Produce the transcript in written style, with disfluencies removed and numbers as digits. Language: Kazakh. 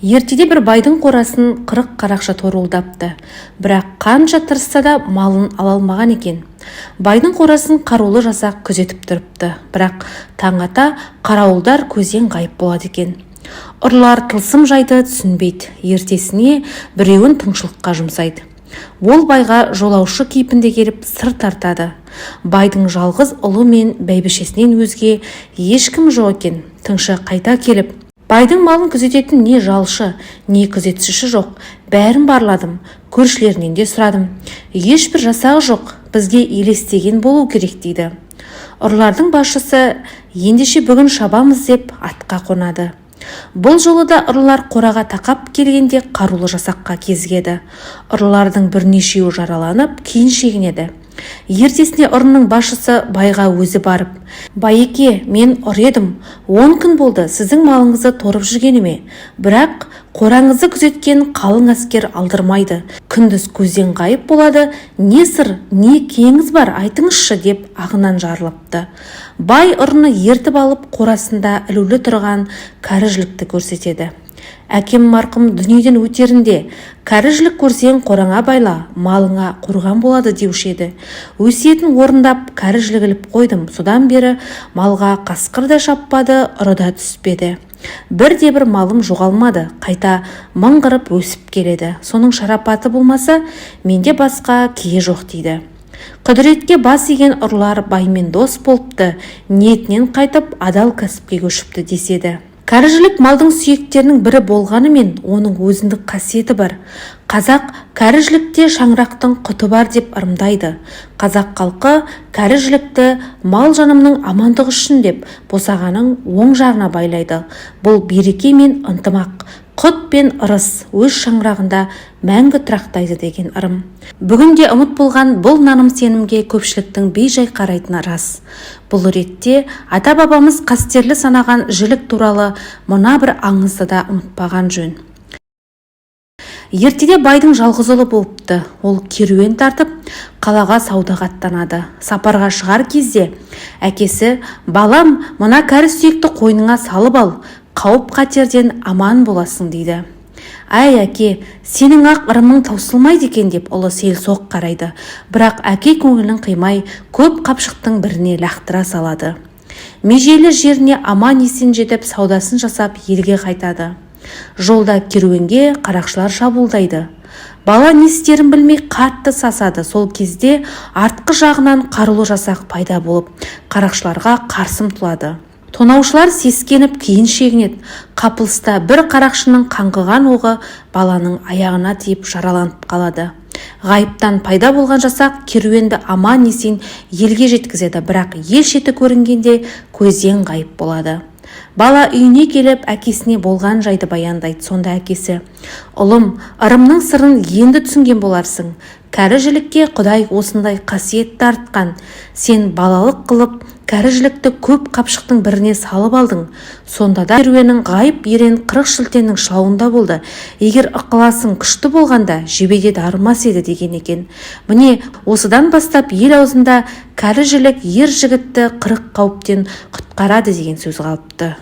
Ертеде бір байдың қорасын 40 қарақшы торуылдапты. Бірақ қанша тырысса да малын ала алмаған екен. Байдың қорасын қарулы жасақ күзетіп тұрыпты. Бірақ таң ата қарауылдар көзден ғайып болады екен. Ұрылар тылсым жайды түсінбейді. Ертесіне біреуін тыңшылыққа жұмсайды. Ол байға жолаушы кейпінде келіп сыр тартады. Байдың жалғыз ұлы мен бәйбішесінен өзге ешкім жоқ екен. Тыңшы қайта келіп, байдың малын күзететін не жалшы, не күзетшісі жоқ. Бәрін барладым, көршілерінен де сұрадым. Ешбір жасағы жоқ, бізге елестеген болу керек дейді. Ұрылардың басшысы ендеше бүгін шабамыз деп атқа қонады. Бұл жолы да ұрылар қораға тақап келгенде қарулы жасаққа кезігеді. Ұрылардың бірнешеуі жараланып, кейін шегінеді. Ертесіне ұрының басшысы байға өзі барып, «Байеке, мен ұр едім. 10 күн болды сіздің малыңызды торып жүргеніме. Бірақ қораңызды күзеткен қалың әскер алдырмайды. Күндіз көзден ғайып болады. Не сыр, не кеңіз бар, айтыңызшы» деп ағынан жарылыпты. Бай ұрыны ертіп алып қорасында ілулі тұрған кәріжілікті көрсетеді. «Әкем марқұм дүниеден өтерінде, кәріжілік көрсең қораңа байла, малыңа қорған болады» деуші еді. Өсиетін орындап кәріжілік іліп қойдым. Содан бері малға қасқыр да шаппады, ұры да түспеді. Бірде-бір малым жоғалмады, қайта мыңғырып өсіп келеді. Соның шарапаты болмаса, менде басқа кие жоқ дейді. Құдіретке бас иген ұрылар баймен дос болыпты, ниетінен қайтып адал кәсіпке көшіпті деседі. Кәріжілік малдың сүйектерінің бірі болғанымен оның өзіндік қасиеті бар. Қазақ кәріжілікте шаңырақтың құты бар деп ырымдайды. Қазақ халқы кәріжілікті мал жанымның амандығы үшін деп босағаның оң жағына байлайды. Бұл береке мен ынтымақ, құт пен ырыс өз шаңырағында мәңгі тұрақтайды деген ырым. Бүгінде ұмыт болған бұл наным-сенімге көпшіліктің бей-жай қарайтыны рас. Бұл ретте ата-бабамыз қастерлі санаған жілік туралы мына бір аңызды да ұмытпаған жөн. Ертеде байдың жалғыз ұлы болыпты. Ол керуен тартып қалаға саудаға аттанады. Сапарға шығар кезде әкесі, «Балам, мына кәрі сүйекті қойныңа салып ал, қауіп қатерден аман боласың» дейді. «Әй әке, сенің ақ ырымың таусылмайды екен» деп ұлы селсоқ қарайды. Бірақ әке көңілін қимай көп қапшықтың біріне лақтыра салады. Межелі жеріне аман есен жетіп саудасын жасап елге қайтады. Жолда керуенге қарақшылар шабуылдайды. Бала не істерін білмей қатты сасады. Сол кезде артқы жағынан қарулы жасақ пайда болып қарақшыларға қарсы ұмтылады. Тонаушылар сескеніп кейін шегінеді. Қапылыста бір қарақшының қаңғыған оғы баланың аяғына тиіп жараланып қалады. Ғайыптан пайда болған жасақ керуенді аман есен елге жеткізеді, бірақ ел шеті көрінгенде көзден ғайып болады. Бала үйіне келіп әкесіне болған жайды баяндайды. Сонда әкесі, «Ұлым, ырымның сырын енді түсінген боларсың. Кәріжілікке Құдай осындай қасиетті артқан. Сен балалық қылып кәріжілікті көп қапшықтың біріне салып алдың. Сонда да керуенің ғайып ерен 40 шілтенің шылауында болды. Егер ықыласың күшті болғанда жебеде дарымас еді» деген екен. Міне осыдан бастап ел аузында кәріжілік ер жігітті 40 қауіптен құтқарады деген сөз қалыпты.